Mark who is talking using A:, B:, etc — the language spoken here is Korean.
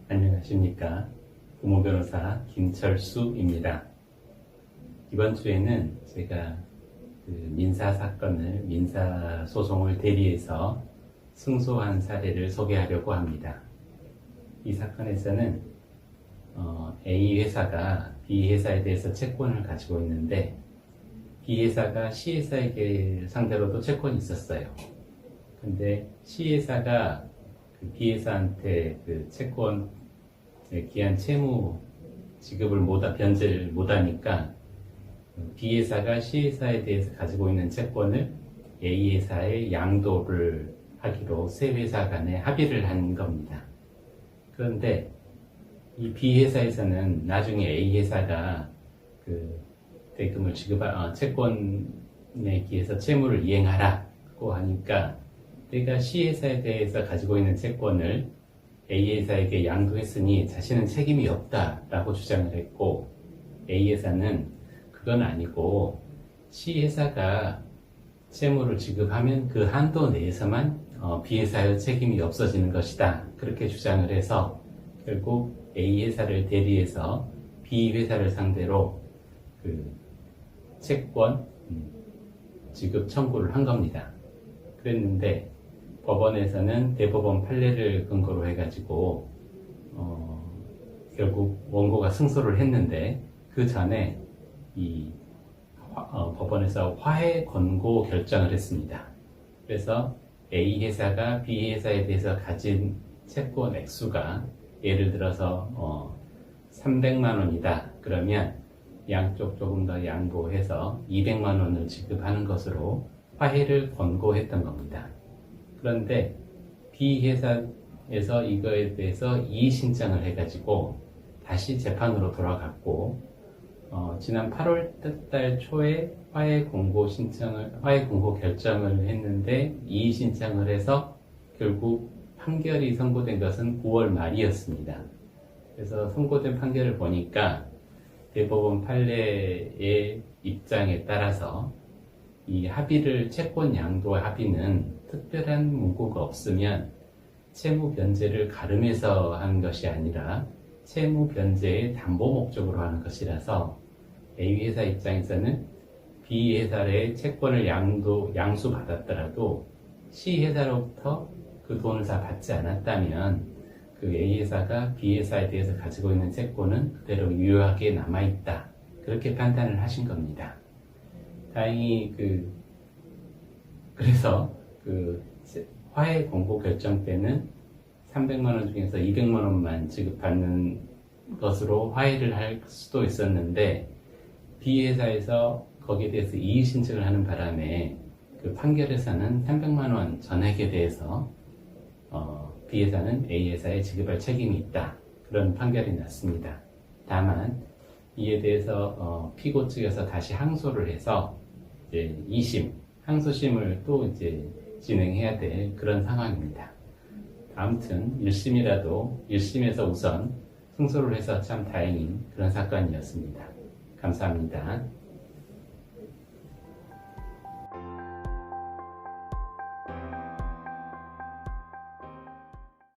A: 안녕하십니까. 부모변호사 김철수입니다. 이번 주에는 제가 민사소송을 대리해서 승소한 사례를 소개하려고 합니다. 이 사건에서는 A 회사가 B 회사에 대해서 채권을 가지고 있는데 B 회사가 C 회사에게 상대로도 채권이 있었어요. 근데 C 회사가 B 회사한테 채권에 기한 채무 지급을 변제를 못하니까 B 회사가 C 회사에 대해서 가지고 있는 채권을 A 회사에 양도를 하기로 세 회사 간에 합의를 한 겁니다. 그런데 이 B 회사에서는 나중에 A 회사가 대금을 채권에 기해서 채무를 이행하라고 하니까 내가 C 회사에 대해서 가지고 있는 채권을 A 회사에게 양도했으니 자신은 책임이 없다라고 주장을 했고, A 회사는 그건 아니고 C 회사가 채무를 지급하면 그 한도 내에서만 B 회사의 책임이 없어지는 것이다, 그렇게 주장을 해서 결국 A 회사를 대리해서 B 회사를 상대로 채권 지급 청구를 한 겁니다. 그랬는데 법원에서는 대법원 판례를 근거로 해가지고 결국 원고가 승소를 했는데, 그 전에 법원에서 화해 권고 결정을 했습니다. 그래서 A 회사가 B 회사에 대해서 가진 채권 액수가 예를 들어서 300만 원이다 그러면 양쪽 조금 더 양보해서 200만 원을 지급하는 것으로 화해를 권고했던 겁니다. 그런데 B 회사에서 이거에 대해서 이의 신청을 해가지고 다시 재판으로 돌아갔고, 지난 8월 달 초에 화해 공고 결정을 했는데 이의 신청을 해서 결국 판결이 선고된 것은 9월 말이었습니다. 그래서 선고된 판결을 보니까 대법원 판례의 입장에 따라서 이 채권 양도 합의는 특별한 문구가 없으면 채무 변제를 가름해서 하는 것이 아니라 채무 변제의 담보 목적으로 하는 것이라서 A 회사 입장에서는 B 회사의 채권을 양수받았더라도 C 회사로부터 그 돈을 다 받지 않았다면 A 회사가 B 회사에 대해서 가지고 있는 채권은 그대로 유효하게 남아있다, 그렇게 판단을 하신 겁니다. 다행히 그래서 화해 공고 결정 때는 300만 원 중에서 200만 원만 지급받는 것으로 화해를 할 수도 있었는데, B 회사에서 거기에 대해서 이의 신청을 하는 바람에 판결에서는 300만 원 전액에 대해서 B 회사는 A 회사에 지급할 책임이 있다, 그런 판결이 났습니다. 다만 이에 대해서 피고 측에서 다시 항소를 해서 이제 2심, 항소심을 또 진행해야 될 그런 상황입니다. 아무튼 1심에서 우선 승소를 해서 참 다행인 그런 사건이었습니다. 감사합니다.